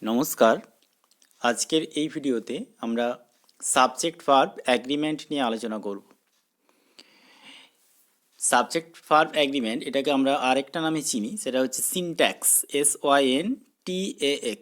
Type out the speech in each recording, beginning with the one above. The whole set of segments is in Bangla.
নমস্কার। আজকের এই ভিডিওতে আমরা সাবজেক্ট ভার্ব অ্যাগ্রিমেন্ট নিয়ে আলোচনা করব। সাবজেক্ট ভার্ব অ্যাগ্রিমেন্ট এটাকে আমরা আরেকটা নামে চিনি, সেটা হচ্ছে সিনট্যাক্স, SYNTAX।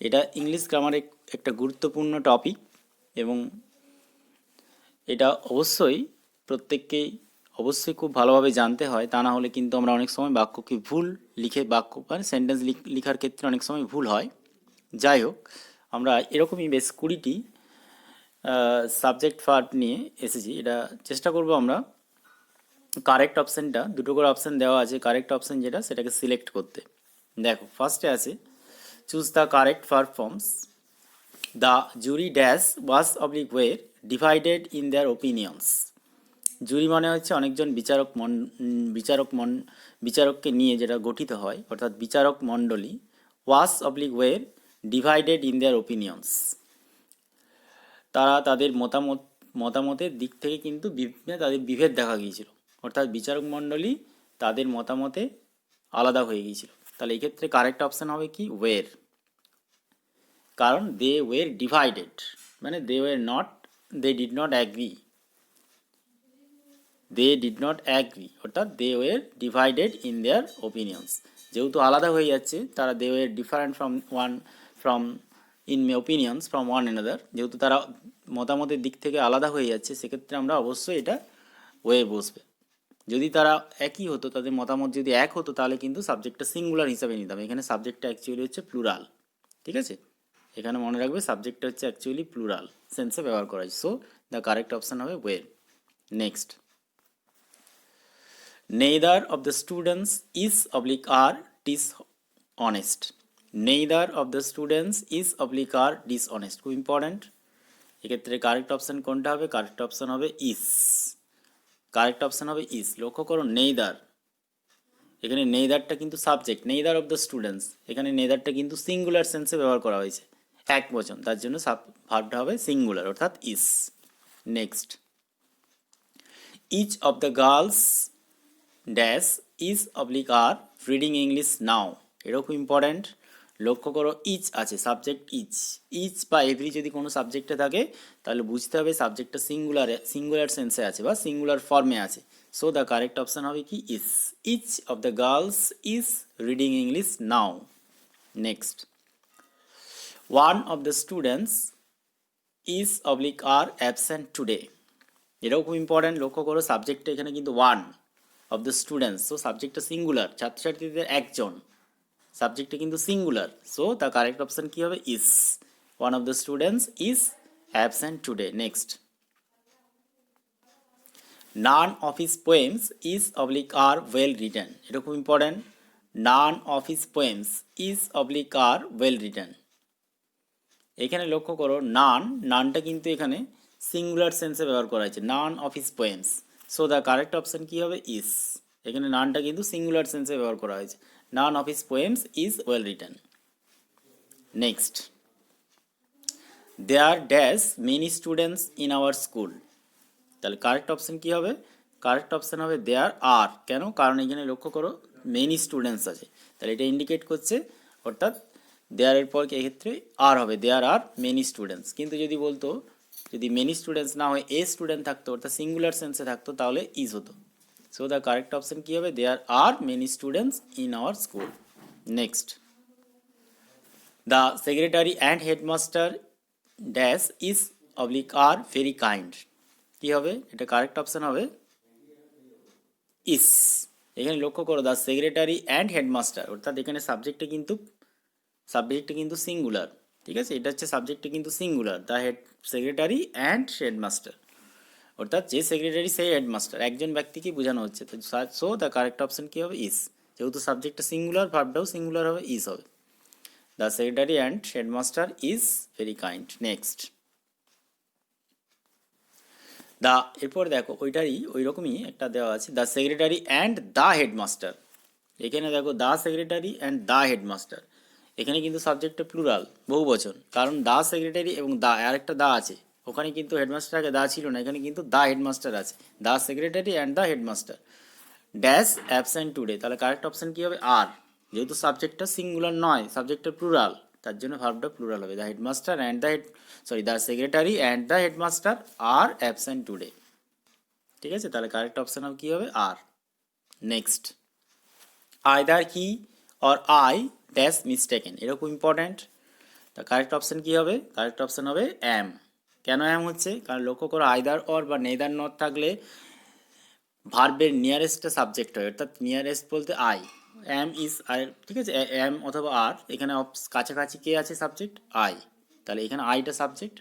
এটা ইংলিশ গ্রামারের একটা গুরুত্বপূর্ণ টপিক এবং এটা প্রত্যেককেই অবশ্যই খুব ভালোভাবে জানতে হয়, তা না হলে কিন্তু আমরা অনেক সময় বাক্যকে ভুল লিখে মানে সেন্টেন্স লেখার ক্ষেত্রে অনেক সময় ভুল হয়। যাই হোক, আমরা এরকমই বেশ 20টি সাবজেক্ট ভার্ব নিয়ে এসেছি। এটা চেষ্টা করব আমরা কারেক্ট অপশানটা, দুটো করে অপশান দেওয়া আছে, কারেক্ট অপশান যেটা সেটাকে সিলেক্ট করতে। দেখো, ফার্স্টে আছে choose the correct verb forms. The jury dash was oblique were divided in their opinions. Jury মানে হচ্ছে অনেকজন বিচারককে নিয়ে যেটা গঠিত হয়, অর্থাৎ বিচারক মণ্ডলী। Was oblique were divided in their opinions, তারা তাদের মতামতের দিক থেকে কিন্তু তাদের বিভেদ দেখা গিয়েছিল, অর্থাৎ বিচারক মণ্ডলী তাদের মতামতে আলাদা হয়ে গিয়েছিল। তাহলে এই ক্ষেত্রে কারেক্ট অপশান হবে কি ওয়ের, কারণ দে ওয়ের ডিভাইডেড মানে দে ডিড নট অ্যাগ্রি, অর্থাৎ they were divided in their opinions. যেহেতু আলাদা হয়ে যাচ্ছে তারা, they were different from in opinions from one another, যেহেতু তারা মতামতের দিক থেকে আলাদা হয়ে যাচ্ছে, সেক্ষেত্রে আমরা অবশ্যই এটা ওয়ে বসবে। যদি তারা একই হতো, তাদের মতামত যদি এক হতো, তাহলে কিন্তু সাবজেক্টটা সিঙ্গুলার হিসাবে নিতাম। এখানে সাবজেক্টটা অ্যাকচুয়ালি হচ্ছে প্লুরাল, ঠিক আছে? এখানে মনে রাখবে সাবজেক্টটা হচ্ছে অ্যাকচুয়ালি প্লুরাল সেন্সে ব্যবহার করা হয়েছে। সো দ্য কারেক্ট অপশান হবে way. Next, neither of the students is oblique are dishonest. Neither of the students is oblique are dishonest, খুব ইম্পর্ট্যান্ট। এক্ষেত্রে কারেক্ট অপশান কোনটা হবে? কারেক্ট অপশান হবে ইস। কারেক্ট অপশান হবে ইস। লক্ষ্য করো, নেইদার, এখানে নেইদারটা কিন্তু subject, neither of the students, এখানে নেইদারটা কিন্তু সিঙ্গুলার সেন্সে ব্যবহার করা হয়েছে, এক বচন, তার জন্য ভার্বটা হবে সিঙ্গুলার, অর্থাৎ is. Next, each of the girls dash is oblique are reading English now. এটাও খুব ইম্পর্ট্যান্ট। লক্ষ্য করো, ইচ আছে, সাবজেক্ট ইচ বা এভরি যদি কোনো সাবজেক্টে থাকে, তাহলে বুঝতে হবে সাবজেক্টটা সিঙ্গুলার সেন্সে আছে বা সিঙ্গুলার ফর্মে আছে। সো দ্য কারেক্ট অপশান হবে কি is. Each of the girls is reading English now. Next, one of the students is oblique are absent today. এটাও খুব ইম্পর্ট্যান্ট। লক্ষ্য করো, সাবজেক্টটা এখানে কিন্তু one of the students, so সাবজেক্টটা সিঙ্গুলার, ছাত্রছাত্রীদের একজন, সাবজেক্টটা কিন্তু singular. So the correct option কি হবে? Is. One of the students is absent today. Next, none of his poems is oblique are well written. এটা খুব important. Naan of his poems is oblique are well written. এখানে লক্ষ্য করো, নানটা কিন্তু এখানে সিঙ্গুলার সেন্সে ব্যবহার করা হয়েছে, none of his poems. So the correct option কি হবে? ইজ। এখানে নানটা কিন্তু সিঙ্গুলার সেন্সে ব্যবহার করা হয়েছে, none of his poems is well written. Next, there dash many students in our school. তাহলে কারেক্ট অপশান কি হবে? কারেক্ট অপশান হবে দেয়ার আর। কেন? কারণ এখানে লক্ষ্য করো মেনি স্টুডেন্টস আছে, তাহলে এটা ইন্ডিকেট করছে, অর্থাৎ দেয়ারের পর এক্ষেত্রে আর হবে, দেয়ার আর মেনি স্টুডেন্টস। কিন্তু যদি বলতো, যদি মেনি স্টুডেন্টস না হয় এ স্টুডেন্ট থাকতো, অর্থাৎ সিঙ্গুলার সেন্সে থাকতো, তাহলে ইজ হতো। সো দ্য কারেক্ট অপশান কি হবে? There are many students in our school. Next, the secretary and headmaster dash is oblique are very kind. কি হবে? এটা কারেক্ট অপশান হবে ইস। এখানে লক্ষ্য করো, দ্য সেক্রেটারি অ্যান্ড হেডমাস্টার, অর্থাৎ এখানে সাবজেক্টটা কিন্তু সিঙ্গুলার, ঠিক আছে? এটা হচ্ছে সাবজেক্টটা কিন্তু singular, the secretary and headmaster, অর্থাৎ যে সেক্রেটারি সেই হেডমাস্টার, একজন ব্যক্তিকে বোঝানো হচ্ছে। তো সো দ্য কারেক্ট অপশান কি হবে? ইস। যেহেতু সাবজেক্টটা সিঙ্গুলার, ভার্বটাও সিঙ্গুলার হবে, ইস হবে। The secretary and headmaster is very kind. Next, the, এরপর দেখো ওইটারই ওই রকমই একটা দেওয়া আছে, the secretary and the headmaster. এখানে দেখো the secretary and the headmaster, এখানে কিন্তু সাবজেক্টটা প্লুরাল, বহু বচন, কারণ দ্য সেক্রেটারি এবং দ্য, আরেকটা দ্য আছে, ওখানে কিন্তু হেডমাস্টার আগে দ্য ছিল না, এখানে কিন্তু দ্য হেডমাস্টার আছে। The secretary and the headmaster dash absent today, তাহলে কারেক্ট অপশান কি হবে? আর। যেহেতু সাবজেক্টটা সিঙ্গুলার নয়, সাবজেক্টটা প্লুরাল, তার জন্য ভার্বটা প্লুরাল হবে। The headmaster and the secretary and the headmaster are absent today. ঠিক আছে, তাহলে কারেক্ট অপশন হবে কী হবে? Are. Next, either he or I dash mistaken, এটা খুব ইম্পর্ট্যান্ট। তা কারেক্ট অপশন কী হবে? কারেক্ট অপশন হবে অ্যাম। কেন অ্যাম হচ্ছে? কারণ লক্ষ্য করো আইদার অর বা নেদার নট থাকলে ভার্বের নিয়ারেস্টটা সাবজেক্ট হয়, অর্থাৎ নিয়ারেস্ট বলতে আই, অ্যাম ইজ আই। ঠিক আছে, অ্যাম অথবা আর, এখানে কাছাকাছি কে আছে সাবজেক্ট? আই। তাহলে এখানে আইটা সাবজেক্ট,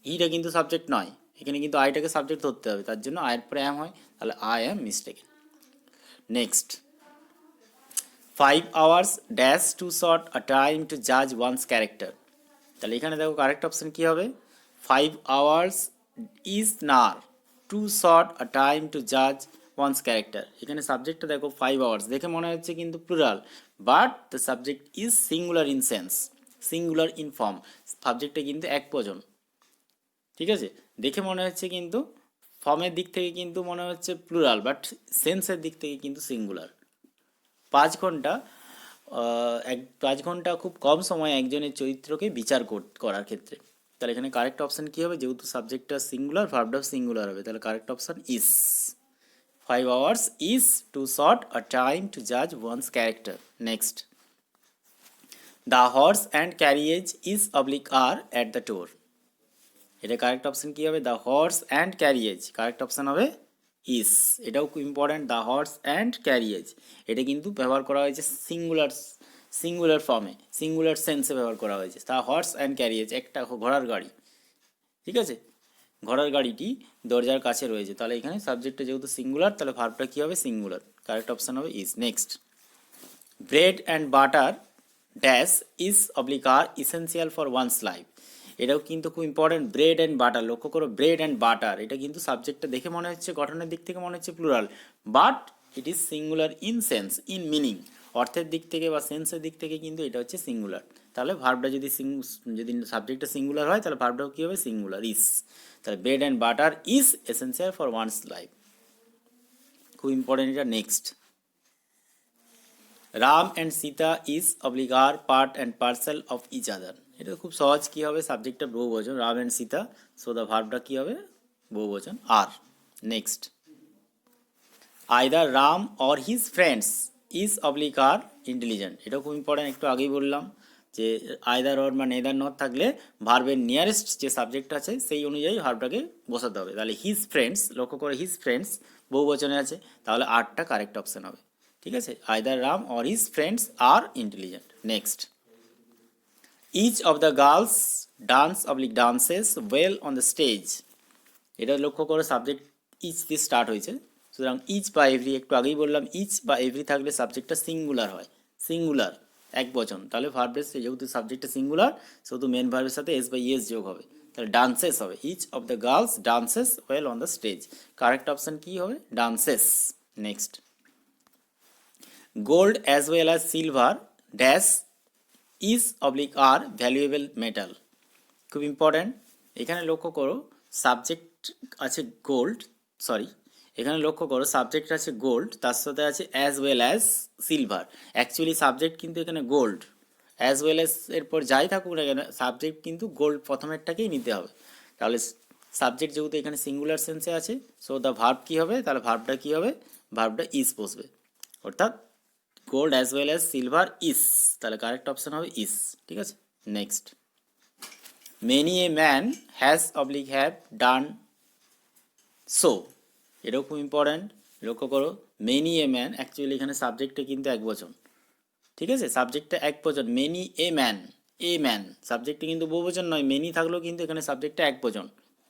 ইটা কিন্তু সাবজেক্ট নয়, এখানে কিন্তু আইটাকে সাবজেক্ট ধরতে হবে, তার জন্য আয়ের পরে অ্যাম হয়, তাহলে I am mistaken. Next, 5 hours dash too short a time to জাজ ওয়ানস ক্যারেক্টার। তাহলে এখানে দেখো কারেক্ট অপশন কী হবে? 5 hours is nor too short a time to জাজ ওয়ানস ক্যারেক্টার। এখানে সাবজেক্টটা দেখো 5 hours, দেখে মনে হচ্ছে কিন্তু plural, but the subject is singular in sense, singular in form. সাবজেক্টটা কিন্তু এক বচন। ঠিক আছে, দেখে মনে হচ্ছে কিন্তু ফর্মের দিক থেকে কিন্তু মনে হচ্ছে প্লুরাল, বাট সেন্সের দিক থেকে কিন্তু সিঙ্গুলার। 5 ঘন্টা 5 ঘন্টা খুব কম সময় একজনের চরিত্রকে বিচার করার ক্ষেত্রে। তাহলে এখানে কারেক্ট অপশান কী হবে? যেহেতু সাবজেক্টটা সিঙ্গুলার, ভার্বটাও সিঙ্গুলার হবে, তাহলে correct option is. 5 hours is too short a time to judge one's character. Next, the horse and carriage is oblique are at the door. এটা কারেক্ট অপশান কী হবে? The horse and carriage, correct option হবে ইস। এটাও খুব important, the horse and carriage, এটা কিন্তু ব্যবহার করা হয়েছে সিঙ্গুলার ফর্মে, সিঙ্গুলার সেন্সে ব্যবহার করা হয়েছে। দ্য হর্স অ্যান্ড ক্যারিয়েজ, একটা ঘোড়ার গাড়ি। ঠিক আছে, ঘোড়ার গাড়িটি দরজার কাছে রয়েছে, তাহলে এখানে সাবজেক্টটা যেহেতু সিঙ্গুলার, তাহলে ভার্বটা কী হবে? সিঙ্গুলার, কারেক্ট অপশান হবে is. Next, bread and butter dash is oblique are essential for one's life. এটাও কিন্তু খুব ইম্পর্টেন্ট, ব্রেড অ্যান্ড বাটার। লক্ষ্য করো ব্রেড অ্যান্ড বাটার, এটা কিন্তু সাবজেক্টটা দেখে মনে হচ্ছে গঠনের দিক থেকে মনে হচ্ছে plural, but it is singular in sense, in meaning, অর্থের দিক থেকে বা সেন্সের দিক থেকে কিন্তু এটা হচ্ছে সিঙ্গুলার। তাহলে ভার্বটা যদি সাবজেক্টটা সিঙ্গুলার হয়, তাহলে ভার্বটাও কী হবে? Singular, is. তাহলে bread and butter is essential for one's life, খুব ইম্পর্টেন্ট এটা। Next, Ram and Sita is oblique are part and parcel of each other. এটা খুব সহজ, কী হবে? সাবজেক্টটা বহুবচন, Ram and Sita, so the ভার্বটা কী হবে? বহুবচন, are. Next, either Ram or his friends is oblique are intelligent. এটাও খুব ইম্পর্টেন্ট, একটু আগেই বললাম যে আইদার অর বা নেদার নট থাকলে ভার্বের নিয়ারেস্ট যে সাবজেক্ট আছে সেই অনুযায়ী ভার্বটাকে বসাতে হবে। তাহলে হিজ ফ্রেন্ডস, লক্ষ্য করে হিজ ফ্রেন্ডস বহুবচনে আছে, তাহলে আরটা কারেক্ট অপশান হবে। ঠিক আছে, either Ram or his friends are intelligent. Next, each of the girls dances well on the stage. এটা লক্ষ্য করে সাবজেক্ট ইচ দিয়ে স্টার্ট হয়েছে, সুতরাং ইচ বা এভরি, একটু আগেই বললাম ইচ বা এভরি থাকলে সাবজেক্টটা সিঙ্গুলার হয়, সিঙ্গুলার এক বচন, তাহলে ভার্বের যেহেতু সাবজেক্টটা সিঙ্গুলার সেহেতু মেন ভার্বের সাথে এস বা ইএস যোগ হবে, তাহলে ডান্সেস হবে। Each of the girls dances well on the stage, correct option কী হবে? Dances. Next, gold as well as silver dash is oblique are valuable metal. খুব ইম্পর্ট্যান্ট, এখানে লক্ষ্য করো সাবজেক্ট আছে গোল্ড, এখানে লক্ষ্য করো সাবজেক্ট আছে গোল্ড, তার সাথে আছে as well as silver. Actually subject কিন্তু এখানে গোল্ড, অ্যাজ ওয়েল অ্যাজ এরপর যাই থাকুক না কেন সাবজেক্ট কিন্তু গোল্ড প্রথমেরটাকেই নিতে হবে। তাহলে সাবজেক্ট যেহেতু এখানে সিঙ্গুলার সেন্সে আছে, সো দ্য ভার্ব কী হবে? তাহলে ভার্বটা কী হবে? ভার্বটা ইজ বসবে, অর্থাৎ gold as well as silver is, তাহলে কারেক্ট অপশান হবে ইজ। ঠিক আছে, next, many a man has oblique have done so. এটাও খুব ইম্পর্ট্যান্ট, লক্ষ্য করো মেনি এ ম্যান, অ্যাকচুয়ালি এখানে সাবজেক্টটা কিন্তু এক বচন। ঠিক আছে, সাবজেক্টটা এক বচন, মেনি এ ম্যান সাবজেক্টটা কিন্তু বহুবচন নয়, মেনি থাকলেও কিন্তু এখানে সাবজেক্টটা এক বচন,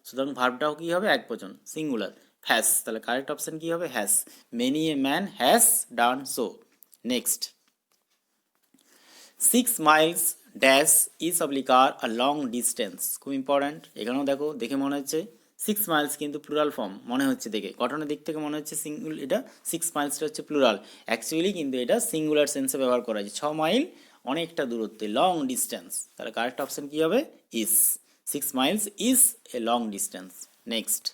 সুতরাং ভার্বটাও কী হবে? এক বচন, সিঙ্গুলার, হ্যাজ, তাহলে কারেক্ট অপশান কী হবে? Has. Many a man has done so. Next, 6 miles dash is oblique are a long distance. খুব ইম্পর্ট্যান্ট, এখানেও দেখো, দেখে মনে হচ্ছে 6 miles কিন্তু প্লুরাল ফর্ম মনে হচ্ছে, দেখে গঠনের দিক থেকে মনে হচ্ছে এটা 6 milesটা হচ্ছে প্লুরাল, অ্যাকচুয়ালি কিন্তু এটা সিঙ্গুলার সেন্সে ব্যবহার করা হয়েছে। 6 মাইল অনেকটা দূরত্বে, লং ডিস্টেন্স, তাহলে কারেক্ট অপশান কী হবে? Is. 6 miles is a long distance. Next,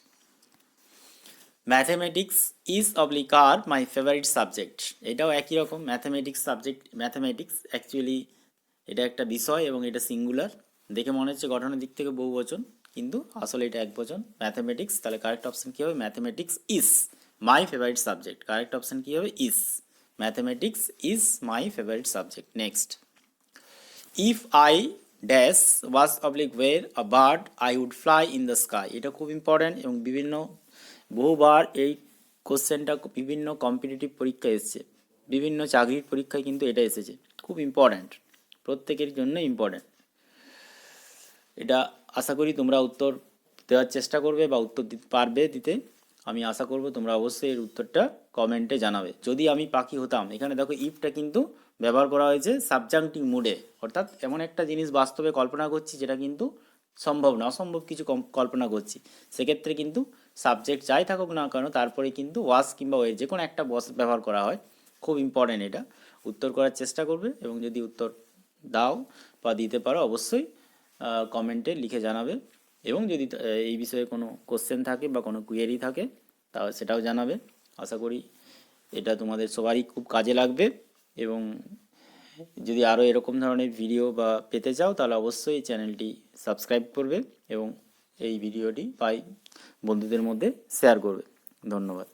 mathematics is oblique are my favourite subject. এটাও একই রকম, ম্যাথামেটিক্স সাবজেক্ট, ম্যাথামেটিক্স অ্যাকচুয়ালি এটা একটা বিষয় এবং এটা সিঙ্গুলার, দেখে মনে হচ্ছে গঠনের দিক থেকে বহুবচন, কিন্তু আসলে এটা একবচন। ম্যাথমেটিক্স, তাহলে কারেক্ট অপশন কী হবে? Mathematics is my favourite subject. Correct option কী হবে? Is. Mathematics is my favourite subject. Next, if I dash was oblique were a bird I would fly in the sky. এটা খুব ইম্পর্ট্যান্ট এবং বহুবার এই কোশ্চেনটা বিভিন্ন কম্পিটিটিভ পরীক্ষায় এসেছে, বিভিন্ন চাকরির পরীক্ষায় কিন্তু এটা এসেছে, খুব ইম্পর্ট্যান্ট, প্রত্যেকের জন্য ইম্পর্ট্যান্ট। এটা আশা করি তোমরা উত্তর দেওয়ার চেষ্টা করবে বা উত্তর পারবে দিতে। আমি আশা করব তোমরা অবশ্যই এর উত্তরটা কমেন্টে জানাবে। যদি আমি পাখি হতাম, এখানে দেখো ইফটা কিন্তু ব্যবহার করা হয়েছে সাবজাংটিভ মুডে, অর্থাৎ এমন একটা জিনিস বাস্তবে কল্পনা করছি যেটা কিন্তু সম্ভব না, অসম্ভব কিছু কল্পনা করছি, সেক্ষেত্রে কিন্তু সাবজেক্ট যাই থাকুক না কেন তারপরে কিন্তু ওয়াজ কিংবা ওয়ের যে কোনো একটা বস ব্যবহার করা হয়। খুব ইম্পর্ট্যান্ট, এটা উত্তর করার চেষ্টা করবে এবং যদি উত্তর দাও বা দিতে পারো অবশ্যই কমেন্টে লিখে জানাবে। এবং যদি এই বিষয়ে কোনো কোশ্চেন থাকে বা কোনো কোয়েরি থাকে তাহলে সেটাও জানাবে। আশা করি এটা তোমাদের সবারই খুব কাজে লাগবে। এবং যদি আরও এরকম ধরনের ভিডিও বা পেতে চাও তাহলে অবশ্যই চ্যানেলটি সাবস্ক্রাইব করবে এবং এই ভিডিওটি বন্ধুদের মধ্যে শেয়ার করবে। ধন্যবাদ।